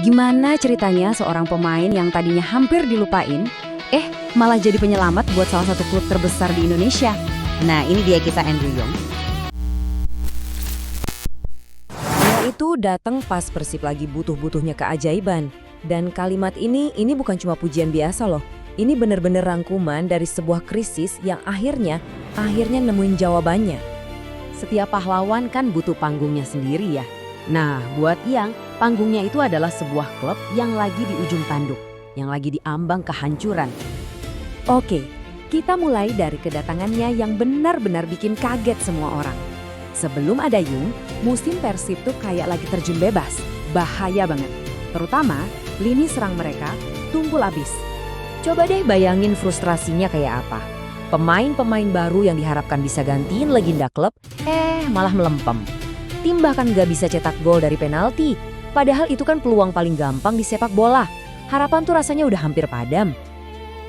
Gimana ceritanya seorang pemain yang tadinya hampir dilupain, malah jadi penyelamat buat salah satu klub terbesar di Indonesia. Nah, ini dia kisah Andrew Young. Dia itu datang pas Persib lagi butuh-butuhnya keajaiban. Dan kalimat ini bukan cuma pujian biasa loh. Ini bener-bener rangkuman dari sebuah krisis yang akhirnya nemuin jawabannya. Setiap pahlawan kan butuh panggungnya sendiri ya. Nah, buat Yang, panggungnya itu adalah sebuah klub yang lagi di ujung tanduk, yang lagi diambang kehancuran. Oke, kita mulai dari kedatangannya yang benar-benar bikin kaget semua orang. Sebelum ada Yung, musim Persib tuh kayak lagi terjun bebas. Bahaya banget. Terutama, lini serang mereka tumpul abis. Coba deh bayangin frustrasinya kayak apa. Pemain-pemain baru yang diharapkan bisa gantiin legenda klub, malah melempem. Tim bahkan gak bisa cetak gol dari penalti. Padahal itu kan peluang paling gampang di sepak bola. Harapan tuh rasanya udah hampir padam.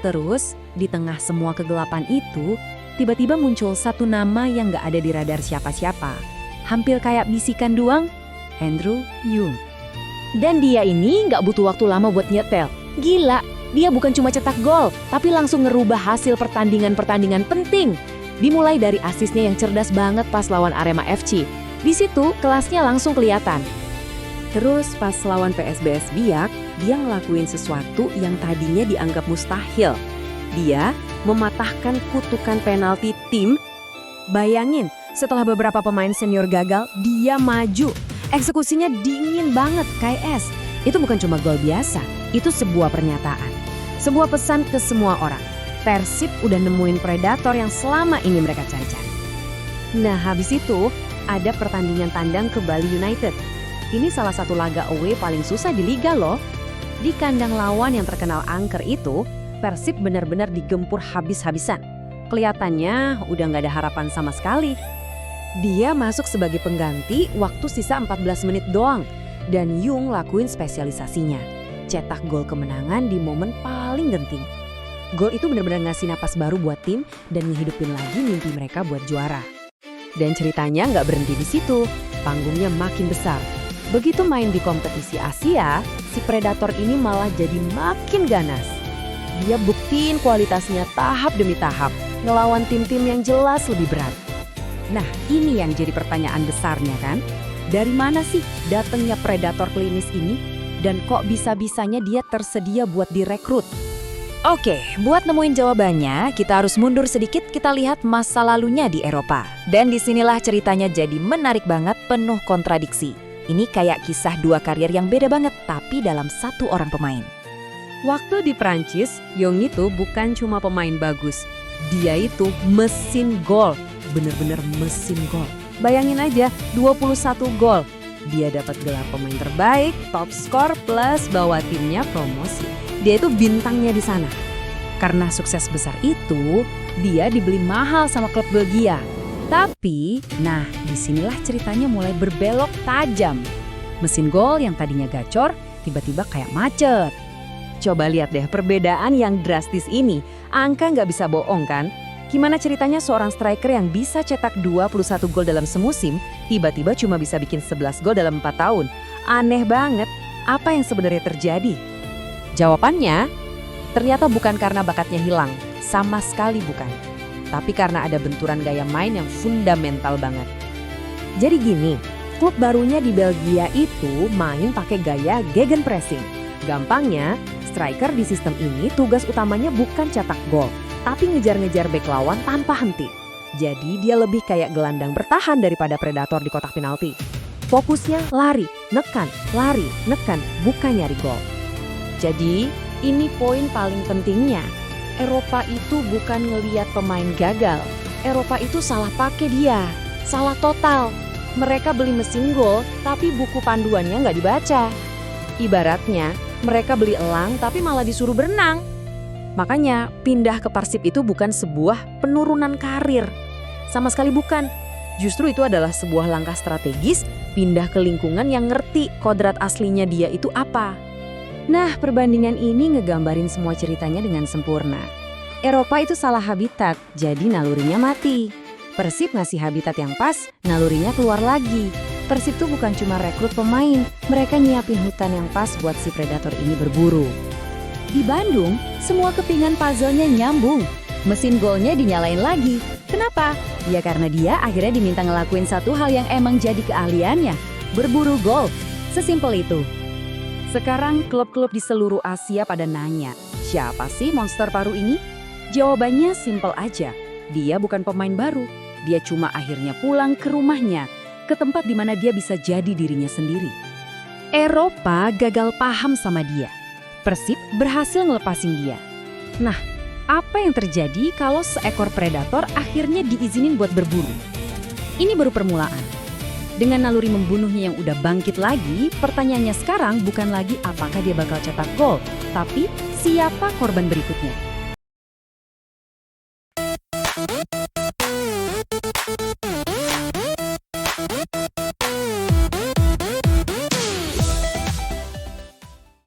Terus, di tengah semua kegelapan itu, tiba-tiba muncul satu nama yang gak ada di radar siapa-siapa. Hampir kayak bisikan doang, Andrew Young. Dan dia ini gak butuh waktu lama buat nyetel. Gila, dia bukan cuma cetak gol, tapi langsung ngerubah hasil pertandingan-pertandingan penting. Dimulai dari asisnya yang cerdas banget pas lawan Arema FC. Di situ kelasnya langsung kelihatan. Terus pas lawan PSBS Biak, dia ngelakuin sesuatu yang tadinya dianggap mustahil. Dia mematahkan kutukan penalti tim. Bayangin, setelah beberapa pemain senior gagal, dia maju. Eksekusinya dingin banget, kayak es. Itu bukan cuma gol biasa, itu sebuah pernyataan. Sebuah pesan ke semua orang. Persib udah nemuin predator yang selama ini mereka cari-cari. Nah, habis itu ada pertandingan tandang ke Bali United. Ini salah satu laga away paling susah di liga loh. Di kandang lawan yang terkenal angker itu, Persib benar-benar digempur habis-habisan. Kelihatannya udah nggak ada harapan sama sekali. Dia masuk sebagai pengganti waktu sisa 14 menit doang. Dan Yung lakuin spesialisasinya. Cetak gol kemenangan di momen paling genting. Gol itu benar-benar ngasih napas baru buat tim dan ngehidupin lagi mimpi mereka buat juara. Dan ceritanya nggak berhenti di situ, panggungnya makin besar. Begitu main di kompetisi Asia, si predator ini malah jadi makin ganas. Dia buktiin kualitasnya tahap demi tahap, ngelawan tim-tim yang jelas lebih berat. Nah, ini yang jadi pertanyaan besarnya kan? Dari mana sih datangnya predator klinis ini? Dan kok bisa-bisanya dia tersedia buat direkrut? Oke, buat nemuin jawabannya, kita harus mundur sedikit, kita lihat masa lalunya di Eropa. Dan disinilah ceritanya jadi menarik banget, penuh kontradiksi. Ini kayak kisah dua karier yang beda banget, tapi dalam satu orang pemain. Waktu di Prancis, Young itu bukan cuma pemain bagus. Dia itu mesin gol, bener-bener mesin gol. Bayangin aja, 21 gol. Dia dapat gelar pemain terbaik, top skor, plus bawa timnya promosi. Dia itu bintangnya di sana. Karena sukses besar itu, dia dibeli mahal sama klub Belgia. Tapi, nah disinilah ceritanya mulai berbelok tajam. Mesin gol yang tadinya gacor, tiba-tiba kayak macet. Coba lihat deh perbedaan yang drastis ini. Angka nggak bisa bohong kan? Gimana ceritanya seorang striker yang bisa cetak 21 gol dalam semusim, tiba-tiba cuma bisa bikin 11 gol dalam 4 tahun? Aneh banget. Apa yang sebenarnya terjadi? Jawabannya, ternyata bukan karena bakatnya hilang, sama sekali bukan. Tapi karena ada benturan gaya main yang fundamental banget. Jadi gini, klub barunya di Belgia itu main pakai gaya gegenpressing. Gampangnya, striker di sistem ini tugas utamanya bukan cetak gol, tapi ngejar-ngejar bek lawan tanpa henti. Jadi dia lebih kayak gelandang bertahan daripada predator di kotak penalti. Fokusnya lari, nekan, bukan nyari gol. Jadi, ini poin paling pentingnya. Eropa itu bukan ngeliat pemain gagal. Eropa itu salah pakai dia. Salah total. Mereka beli mesin gol, tapi buku panduannya nggak dibaca. Ibaratnya, mereka beli elang tapi malah disuruh berenang. Makanya, pindah ke Persib itu bukan sebuah penurunan karir. Sama sekali bukan. Justru itu adalah sebuah langkah strategis, pindah ke lingkungan yang ngerti kodrat aslinya dia itu apa. Nah, perbandingan ini ngegambarin semua ceritanya dengan sempurna. Eropa itu salah habitat, jadi nalurinya mati. Persib ngasih habitat yang pas, nalurinya keluar lagi. Persib tuh bukan cuma rekrut pemain, mereka nyiapin hutan yang pas buat si predator ini berburu. Di Bandung, semua kepingan puzzle-nya nyambung. Mesin golnya dinyalain lagi. Kenapa? Ya karena dia akhirnya diminta ngelakuin satu hal yang emang jadi keahliannya, berburu gol. Sesimpel itu. Sekarang klub-klub di seluruh Asia pada nanya, siapa sih monster paru ini? Jawabannya simpel aja. Dia bukan pemain baru. Dia cuma akhirnya pulang ke rumahnya, ke tempat di mana dia bisa jadi dirinya sendiri. Eropa gagal paham sama dia. Persib berhasil ngelepasin dia. Nah, apa yang terjadi kalau seekor predator akhirnya diizinin buat berburu? Ini baru permulaan. Dengan naluri membunuhnya yang udah bangkit lagi, pertanyaannya sekarang bukan lagi apakah dia bakal cetak gol, tapi siapa korban berikutnya.